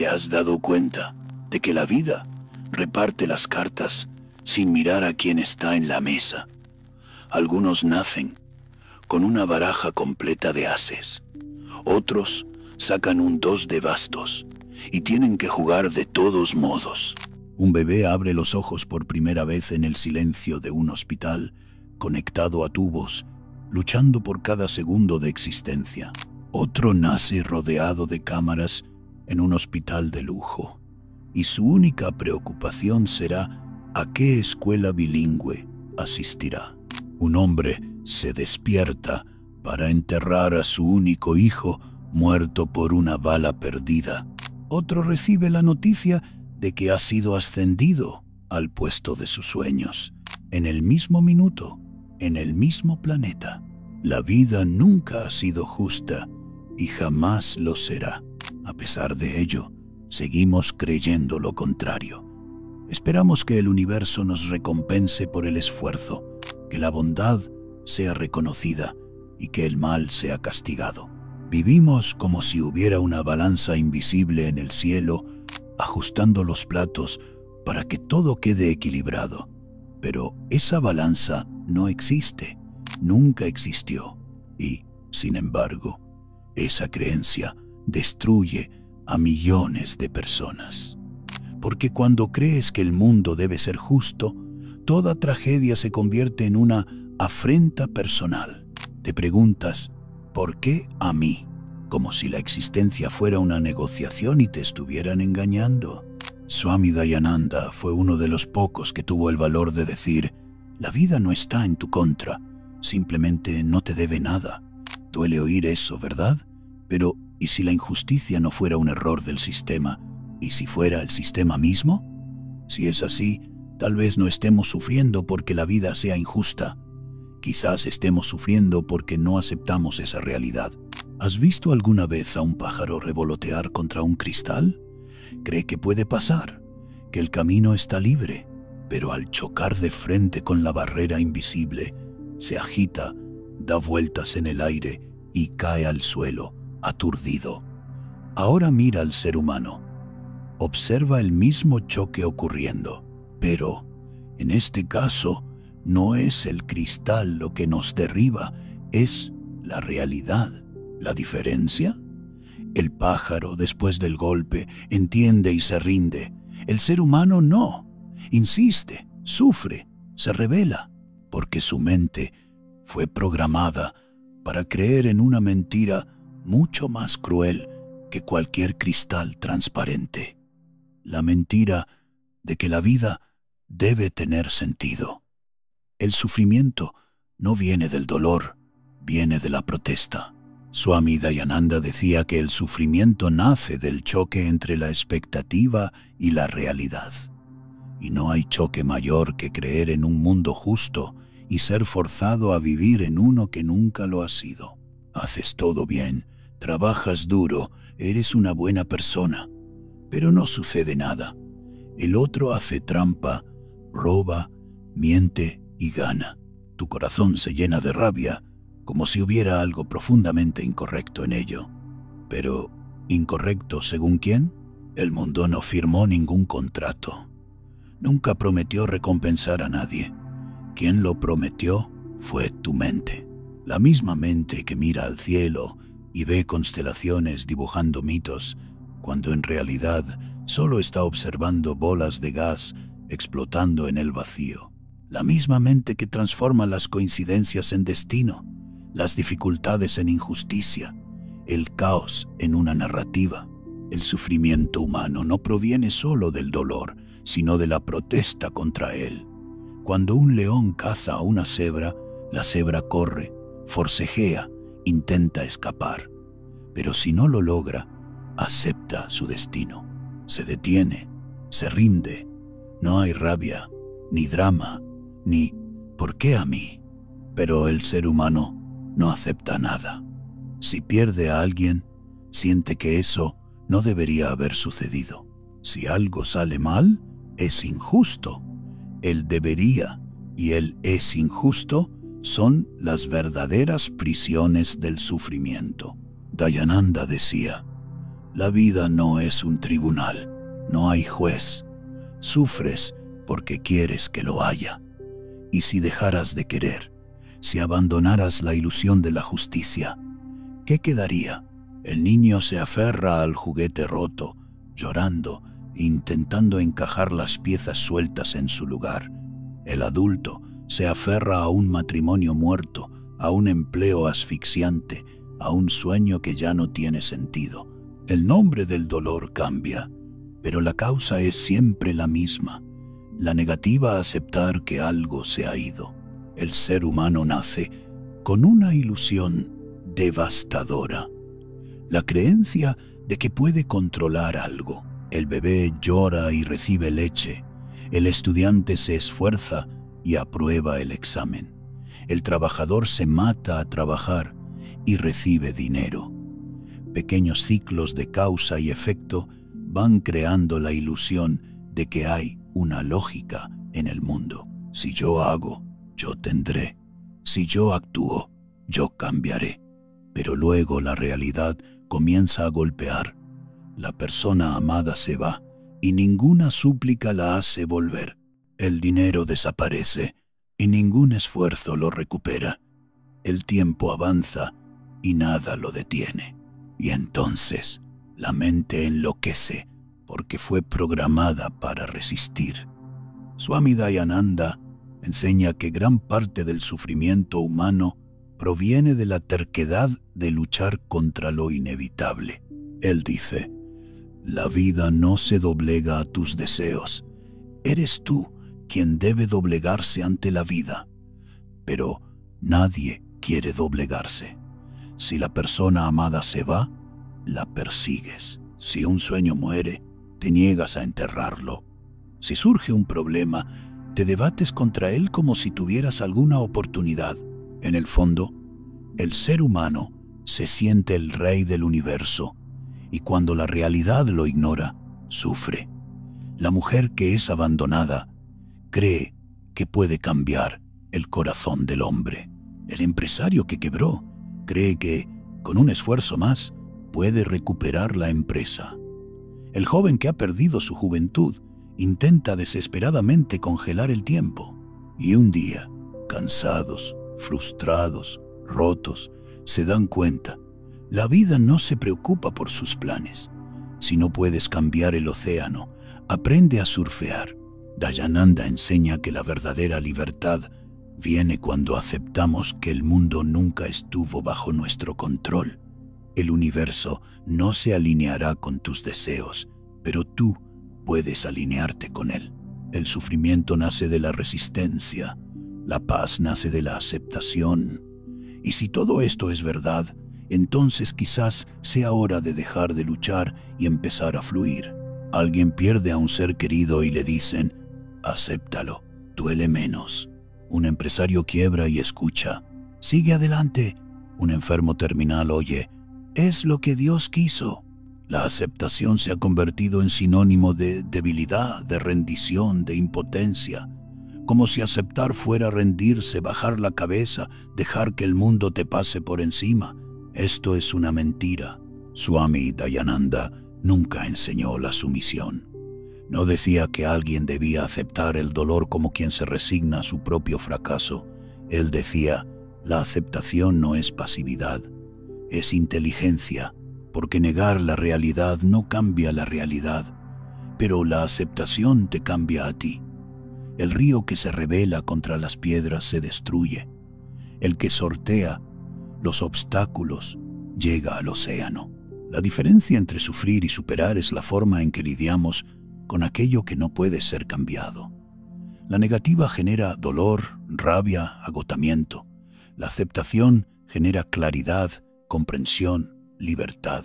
¿Te has dado cuenta de que la vida reparte las cartas sin mirar a quién está en la mesa? Algunos nacen con una baraja completa de ases. Otros sacan un 2 de bastos y tienen que jugar de todos modos. Un bebé abre los ojos por primera vez en el silencio de un hospital, conectado a tubos, luchando por cada segundo de existencia. Otro nace rodeado de cámaras en un hospital de lujo, y su única preocupación será a qué escuela bilingüe asistirá. Un hombre se despierta para enterrar a su único hijo muerto por una bala perdida. Otro recibe la noticia de que ha sido ascendido al puesto de sus sueños, en el mismo minuto, en el mismo planeta. La vida nunca ha sido justa y jamás lo será. A pesar de ello, seguimos creyendo lo contrario. Esperamos que el universo nos recompense por el esfuerzo, que la bondad sea reconocida y que el mal sea castigado. Vivimos como si hubiera una balanza invisible en el cielo, ajustando los platos para que todo quede equilibrado. Pero esa balanza no existe, nunca existió, y, sin embargo, esa creencia destruye a millones de personas. Porque cuando crees que el mundo debe ser justo, toda tragedia se convierte en una afrenta personal. Te preguntas, ¿por qué a mí? Como si la existencia fuera una negociación y te estuvieran engañando. Swami Dayananda fue uno de los pocos que tuvo el valor de decir, la vida no está en tu contra, simplemente no te debe nada. Duele oír eso, ¿verdad? Pero, ¿y si la injusticia no fuera un error del sistema? ¿Y si fuera el sistema mismo? Si es así, tal vez no estemos sufriendo porque la vida sea injusta. Quizás estemos sufriendo porque no aceptamos esa realidad. ¿Has visto alguna vez a un pájaro revolotear contra un cristal? Cree que puede pasar, que el camino está libre, pero al chocar de frente con la barrera invisible, se agita, da vueltas en el aire y cae al suelo, aturdido. Ahora mira al ser humano. Observa el mismo choque ocurriendo, pero, en este caso, no es el cristal lo que nos derriba, es la realidad. ¿La diferencia? El pájaro, después del golpe, entiende y se rinde. El ser humano no. Insiste, sufre, se rebela, porque su mente fue programada para creer en una mentira mucho más cruel que cualquier cristal transparente. La mentira de que la vida debe tener sentido. El sufrimiento no viene del dolor, viene de la protesta. Swami Dayananda decía que el sufrimiento nace del choque entre la expectativa y la realidad. Y no hay choque mayor que creer en un mundo justo y ser forzado a vivir en uno que nunca lo ha sido. Haces todo bien, trabajas duro, eres una buena persona, pero no sucede nada. El otro hace trampa, roba, miente y gana. Tu corazón se llena de rabia, como si hubiera algo profundamente incorrecto en ello. Pero, ¿incorrecto según quién? El mundo no firmó ningún contrato. Nunca prometió recompensar a nadie. Quien lo prometió fue tu mente. La misma mente que mira al cielo y ve constelaciones dibujando mitos, cuando en realidad solo está observando bolas de gas explotando en el vacío. La misma mente que transforma las coincidencias en destino, las dificultades en injusticia, el caos en una narrativa. El sufrimiento humano no proviene solo del dolor, sino de la protesta contra él. Cuando un león caza a una cebra, la cebra corre, forcejea, intenta escapar. Pero si no lo logra, acepta su destino. Se detiene, se rinde. No hay rabia, ni drama, ni ¿por qué a mí? Pero el ser humano no acepta nada. Si pierde a alguien, siente que eso no debería haber sucedido. Si algo sale mal, es injusto. El debería y el es injusto son las verdaderas prisiones del sufrimiento. Dayananda decía, La vida no es un tribunal, no hay juez. Sufres porque quieres que lo haya. Y si dejaras de querer, si abandonaras la ilusión de la justicia, ¿qué quedaría? El niño se aferra al juguete roto, llorando, intentando encajar las piezas sueltas en su lugar. El adulto se aferra a un matrimonio muerto, a un empleo asfixiante, a un sueño que ya no tiene sentido. El nombre del dolor cambia, pero la causa es siempre la misma: la negativa a aceptar que algo se ha ido. El ser humano nace con una ilusión devastadora: la creencia de que puede controlar algo. El bebé llora y recibe leche. El estudiante se esfuerza y aprueba el examen. El trabajador se mata a trabajar y recibe dinero. Pequeños ciclos de causa y efecto van creando la ilusión de que hay una lógica en el mundo. Si yo hago, yo tendré. Si yo actúo, yo cambiaré. Pero luego la realidad comienza a golpear. La persona amada se va y ninguna súplica la hace volver. El dinero desaparece y ningún esfuerzo lo recupera. El tiempo avanza y nada lo detiene. Y entonces la mente enloquece porque fue programada para resistir. Swami Dayananda enseña que gran parte del sufrimiento humano proviene de la terquedad de luchar contra lo inevitable. Él dice: la vida no se doblega a tus deseos. Eres tú quien debe doblegarse ante la vida. Pero nadie quiere doblegarse. Si la persona amada se va, la persigues. Si un sueño muere, te niegas a enterrarlo. Si surge un problema, te debates contra él como si tuvieras alguna oportunidad. En el fondo, el ser humano se siente el rey del universo, y cuando la realidad lo ignora, sufre. La mujer que es abandonada cree que puede cambiar el corazón del hombre. El empresario que quebró cree que, con un esfuerzo más, puede recuperar la empresa. El joven que ha perdido su juventud intenta desesperadamente congelar el tiempo. Y un día, cansados, frustrados, rotos, se dan cuenta: la vida no se preocupa por sus planes. Si no puedes cambiar el océano, aprende a surfear. Dayananda enseña que la verdadera libertad viene cuando aceptamos que el mundo nunca estuvo bajo nuestro control. El universo no se alineará con tus deseos, pero tú puedes alinearte con él. El sufrimiento nace de la resistencia, la paz nace de la aceptación. Y si todo esto es verdad, entonces quizás sea hora de dejar de luchar y empezar a fluir. Alguien pierde a un ser querido y le dicen: acéptalo, duele menos. Un empresario quiebra y escucha: sigue adelante. Un enfermo terminal oye: es lo que Dios quiso. La aceptación se ha convertido en sinónimo de debilidad, de rendición, de impotencia. Como si aceptar fuera rendirse, bajar la cabeza, dejar que el mundo te pase por encima. Esto es una mentira. Swami Dayananda nunca enseñó la sumisión. No decía que alguien debía aceptar el dolor como quien se resigna a su propio fracaso. Él decía: la aceptación no es pasividad, es inteligencia, porque negar la realidad no cambia la realidad, pero la aceptación te cambia a ti. El río que se rebela contra las piedras se destruye. El que sortea los obstáculos llega al océano. La diferencia entre sufrir y superar es la forma en que lidiamos con aquello que no puede ser cambiado. La negativa genera dolor, rabia, agotamiento. La aceptación genera claridad, comprensión, libertad.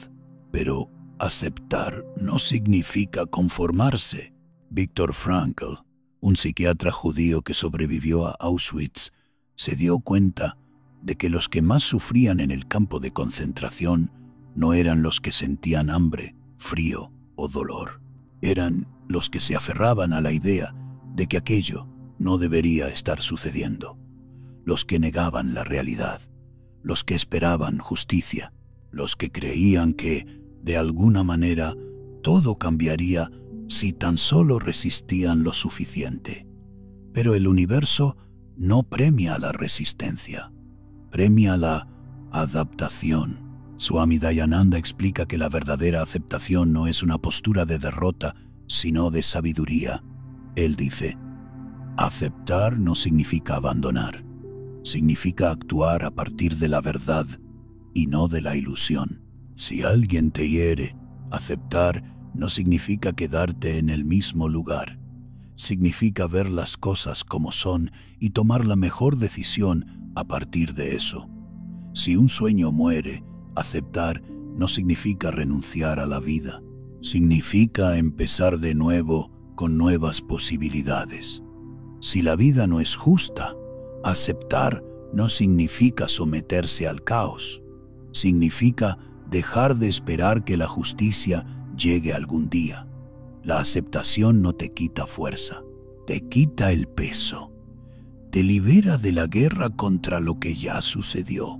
Pero aceptar no significa conformarse. Viktor Frankl, un psiquiatra judío que sobrevivió a Auschwitz, se dio cuenta de que los que más sufrían en el campo de concentración no eran los que sentían hambre, frío o dolor. Eran los que se aferraban a la idea de que aquello no debería estar sucediendo, los que negaban la realidad, los que esperaban justicia, los que creían que De alguna manera, todo cambiaría si tan solo resistían lo suficiente. Pero el universo no premia la resistencia, premia la adaptación. Swami Dayananda explica que la verdadera aceptación no es una postura de derrota, sino de sabiduría. Él dice, aceptar no significa abandonar, significa actuar a partir de la verdad y no de la ilusión. Si alguien te hiere, aceptar no significa quedarte en el mismo lugar. Significa ver las cosas como son y tomar la mejor decisión a partir de eso. Si un sueño muere, aceptar no significa renunciar a la vida. Significa empezar de nuevo con nuevas posibilidades. Si la vida no es justa, aceptar no significa someterse al caos. Significa dejar de esperar que la justicia llegue algún día. La aceptación no te quita fuerza, te quita el peso. Te libera de la guerra contra lo que ya sucedió.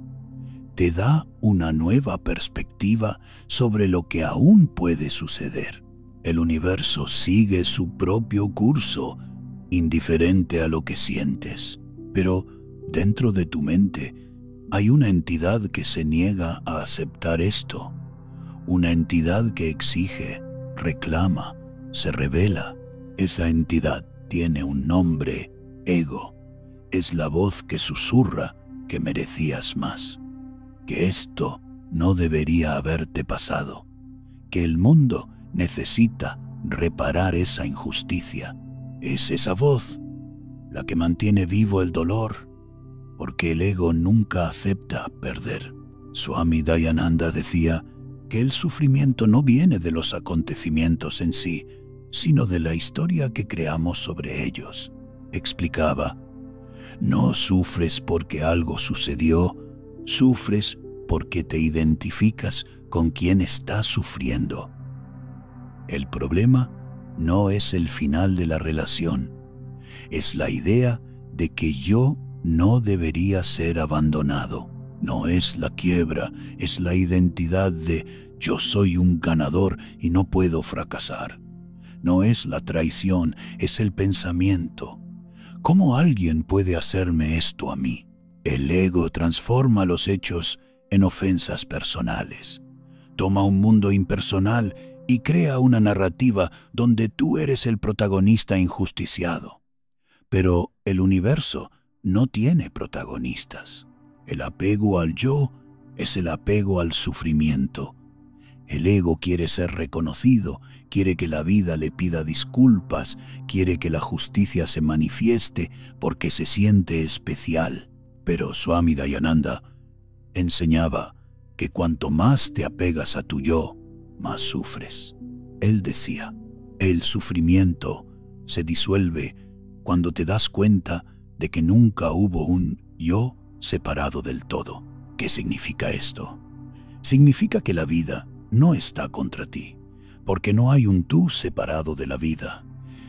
Te da una nueva perspectiva sobre lo que aún puede suceder. El universo sigue su propio curso, indiferente a lo que sientes. Pero dentro de tu mente hay una entidad que se niega a aceptar esto. Una entidad que exige, reclama, se revela. Esa entidad tiene un nombre, ego. Es la voz que susurra que merecías más, que esto no debería haberte pasado, que el mundo necesita reparar esa injusticia. Es esa voz la que mantiene vivo el dolor, porque el ego nunca acepta perder. Swami Dayananda decía que el sufrimiento no viene de los acontecimientos en sí, sino de la historia que creamos sobre ellos. Explicaba, no sufres porque algo sucedió, sufres porque te identificas con quien está sufriendo. El problema no es el final de la relación, es la idea de que yo no debería ser abandonado. No es la quiebra, es la identidad de yo soy un ganador y no puedo fracasar. No es la traición, es el pensamiento. ¿Cómo alguien puede hacerme esto a mí? El ego transforma los hechos en ofensas personales. Toma un mundo impersonal y crea una narrativa donde tú eres el protagonista injusticiado. Pero el universo no tiene protagonistas. El apego al yo es el apego al sufrimiento. El ego quiere ser reconocido, quiere que la vida le pida disculpas, quiere que la justicia se manifieste porque se siente especial. Pero Swami Dayananda enseñaba que cuanto más te apegas a tu yo, más sufres. Él decía, el sufrimiento se disuelve cuando te das cuenta de que nunca hubo un yo separado del todo. ¿Qué significa esto? Significa que la vida no está contra ti, porque no hay un tú separado de la vida.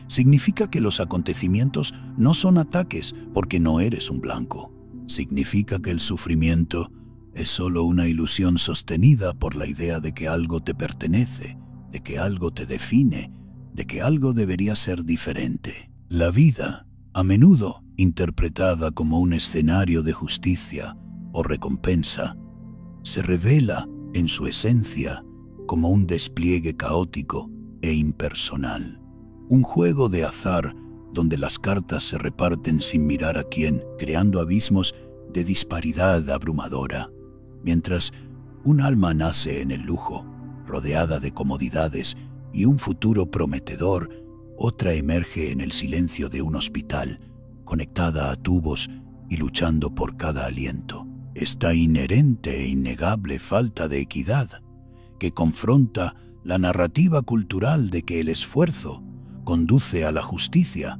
Significa que los acontecimientos no son ataques porque no eres un blanco. Significa que el sufrimiento es solo una ilusión sostenida por la idea de que algo te pertenece, de que algo te define, de que algo debería ser diferente. La vida, a menudo interpretada como un escenario de justicia o recompensa, se revela en su esencia como un despliegue caótico e impersonal. Un juego de azar donde las cartas se reparten sin mirar a quién, creando abismos de disparidad abrumadora. Mientras un alma nace en el lujo, rodeada de comodidades y un futuro prometedor, otra emerge en el silencio de un hospital, conectada a tubos y luchando por cada aliento. Esta inherente e innegable falta de equidad, que confronta la narrativa cultural de que el esfuerzo conduce a la justicia,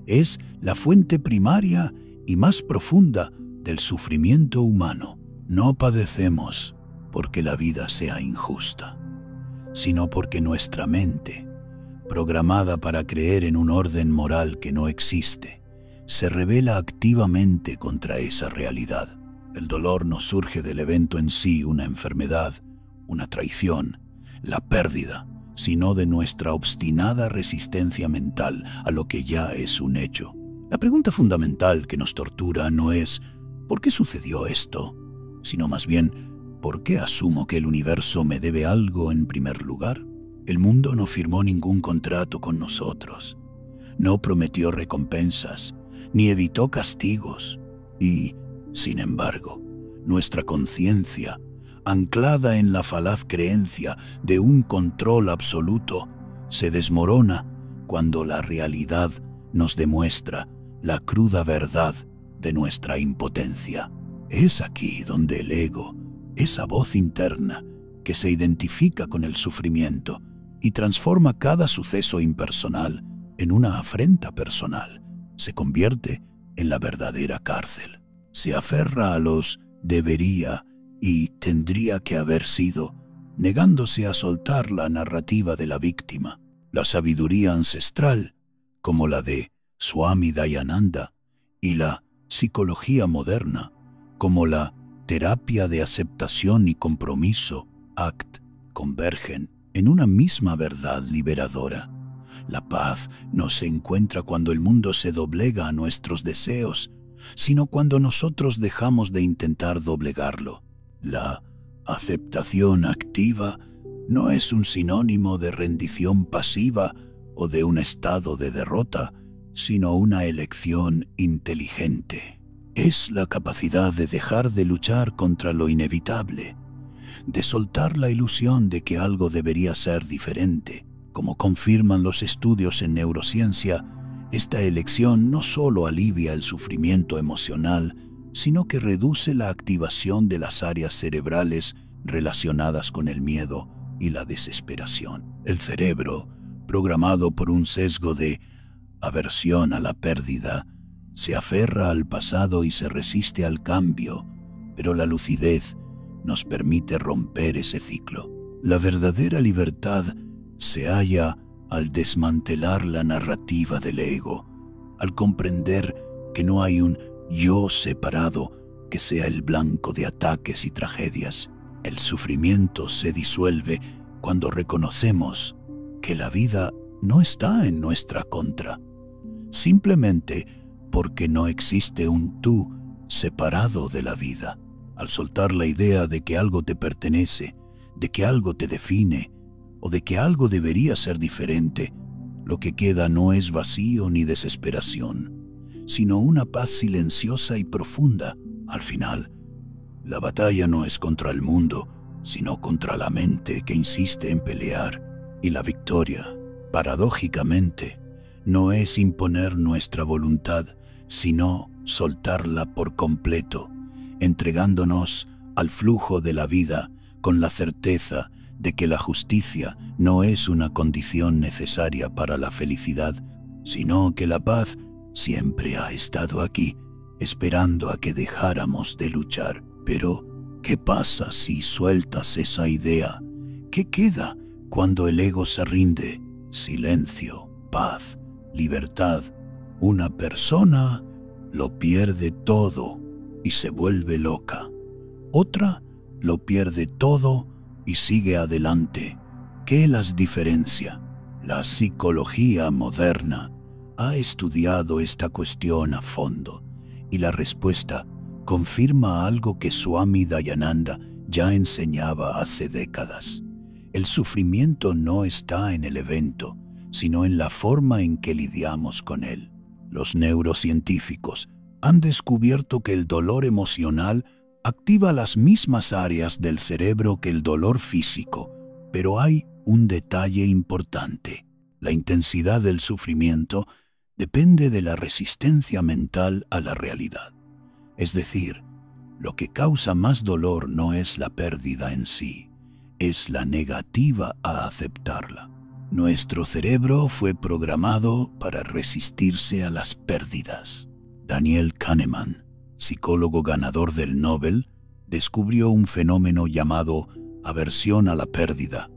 es la fuente primaria y más profunda del sufrimiento humano. No padecemos porque la vida sea injusta, sino porque nuestra mente, programada para creer en un orden moral que no existe, se rebela activamente contra esa realidad. El dolor no surge del evento en sí, una enfermedad, una traición. la pérdida, sino de nuestra obstinada resistencia mental a lo que ya es un hecho. La pregunta fundamental que nos tortura no es ¿por qué sucedió esto?, sino más bien ¿por qué asumo que el universo me debe algo en primer lugar? El mundo no firmó ningún contrato con nosotros, no prometió recompensas, ni evitó castigos, y, sin embargo, nuestra conciencia, anclada en la falaz creencia de un control absoluto, se desmorona cuando la realidad nos demuestra la cruda verdad de nuestra impotencia. Es aquí donde el ego, esa voz interna que se identifica con el sufrimiento y transforma cada suceso impersonal en una afrenta personal, se convierte en la verdadera cárcel. Se aferra a los debería y tendría que haber sido, negándose a soltar la narrativa de la víctima. La sabiduría ancestral, como la de Swami Dayananda, y la psicología moderna, como la terapia de aceptación y compromiso, ACT, convergen en una misma verdad liberadora. La paz no se encuentra cuando el mundo se doblega a nuestros deseos, sino cuando nosotros dejamos de intentar doblegarlo. La aceptación activa no es un sinónimo de rendición pasiva o de un estado de derrota, sino una elección inteligente. Es la capacidad de dejar de luchar contra lo inevitable, de soltar la ilusión de que algo debería ser diferente. Como confirman los estudios en neurociencia, esta elección no solo alivia el sufrimiento emocional, sino que reduce la activación de las áreas cerebrales relacionadas con el miedo y la desesperación. El cerebro, programado por un sesgo de aversión a la pérdida, se aferra al pasado y se resiste al cambio, pero la lucidez nos permite romper ese ciclo. La verdadera libertad se halla al desmantelar la narrativa del ego, al comprender que no hay un yo separado que sea el blanco de ataques y tragedias. El sufrimiento se disuelve cuando reconocemos que la vida no está en nuestra contra, simplemente porque no existe un tú separado de la vida. Al soltar la idea de que algo te pertenece, de que algo te define, o de que algo debería ser diferente, lo que queda no es vacío ni desesperación, sino una paz silenciosa y profunda. Al final, la batalla no es contra el mundo, sino contra la mente que insiste en pelear, y la victoria, paradójicamente, no es imponer nuestra voluntad, sino soltarla por completo, entregándonos al flujo de la vida con la certeza de que la justicia no es una condición necesaria para la felicidad, sino que la paz siempre ha estado aquí, esperando a que dejáramos de luchar. Pero, ¿qué pasa si sueltas esa idea? ¿Qué queda cuando el ego se rinde? Silencio, paz, libertad. Una persona lo pierde todo y se vuelve loca. Otra lo pierde todo y sigue adelante. ¿Qué las diferencia? La psicología moderna ha estudiado esta cuestión a fondo y la respuesta confirma algo que Swami Dayananda ya enseñaba hace décadas. El sufrimiento no está en el evento, sino en la forma en que lidiamos con él. Los neurocientíficos han descubierto que el dolor emocional activa las mismas áreas del cerebro que el dolor físico, pero hay un detalle importante. La intensidad del sufrimiento depende de la resistencia mental a la realidad. Es decir, lo que causa más dolor no es la pérdida en sí, es la negativa a aceptarla. Nuestro cerebro fue programado para resistirse a las pérdidas. Daniel Kahneman, psicólogo ganador del Nobel, descubrió un fenómeno llamado aversión a la pérdida.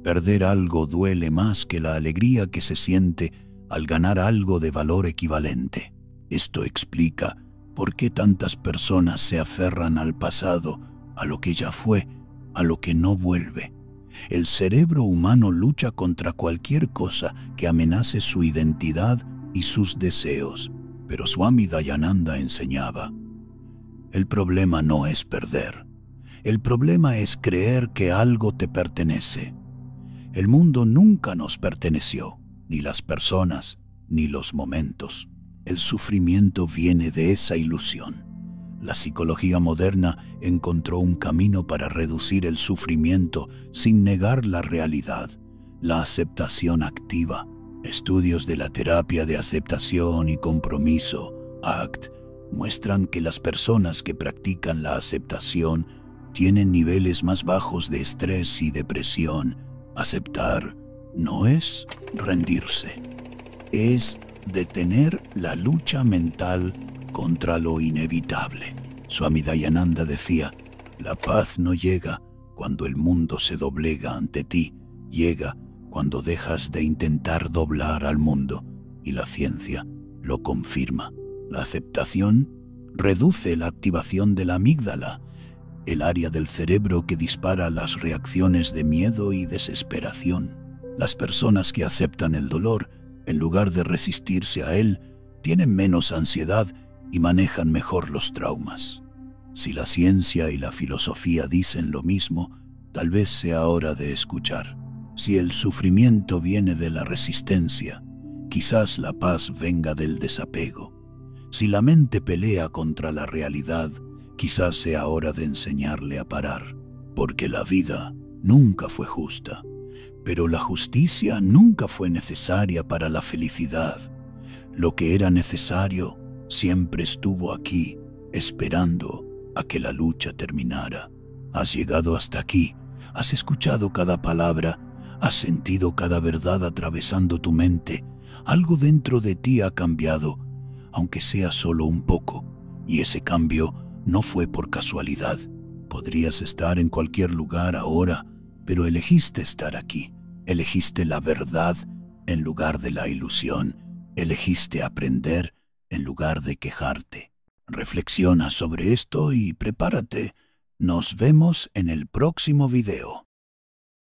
Perder algo duele más que la alegría que se siente al ganar algo de valor equivalente. Esto explica por qué tantas personas se aferran al pasado, a lo que ya fue, a lo que no vuelve. El cerebro humano lucha contra cualquier cosa que amenace su identidad y sus deseos. Pero Swami Dayananda enseñaba: el problema no es perder. El problema es creer que algo te pertenece. El mundo nunca nos perteneció, ni las personas, ni los momentos. El sufrimiento viene de esa ilusión. La psicología moderna encontró un camino para reducir el sufrimiento sin negar la realidad: la aceptación activa. Estudios de la terapia de aceptación y compromiso, ACT, muestran que las personas que practican la aceptación tienen niveles más bajos de estrés y depresión. Aceptar no es rendirse, es detener la lucha mental contra lo inevitable. Swami Dayananda decía: la paz no llega cuando el mundo se doblega ante ti, llega cuando dejas de intentar doblar al mundo, y la ciencia lo confirma. La aceptación reduce la activación de la amígdala, el área del cerebro que dispara las reacciones de miedo y desesperación. Las personas que aceptan el dolor, en lugar de resistirse a él, tienen menos ansiedad y manejan mejor los traumas. Si la ciencia y la filosofía dicen lo mismo, tal vez sea hora de escuchar. Si el sufrimiento viene de la resistencia, quizás la paz venga del desapego. Si la mente pelea contra la realidad, quizás sea hora de enseñarle a parar. Porque la vida nunca fue justa, pero la justicia nunca fue necesaria para la felicidad. Lo que era necesario siempre estuvo aquí, esperando a que la lucha terminara. Has llegado hasta aquí, has escuchado cada palabra, has sentido cada verdad atravesando tu mente. Algo dentro de ti ha cambiado, aunque sea solo un poco, y ese cambio no fue por casualidad. Podrías estar en cualquier lugar ahora, pero elegiste estar aquí. Elegiste la verdad en lugar de la ilusión. Elegiste aprender en lugar de quejarte. Reflexiona sobre esto y prepárate. Nos vemos en el próximo video.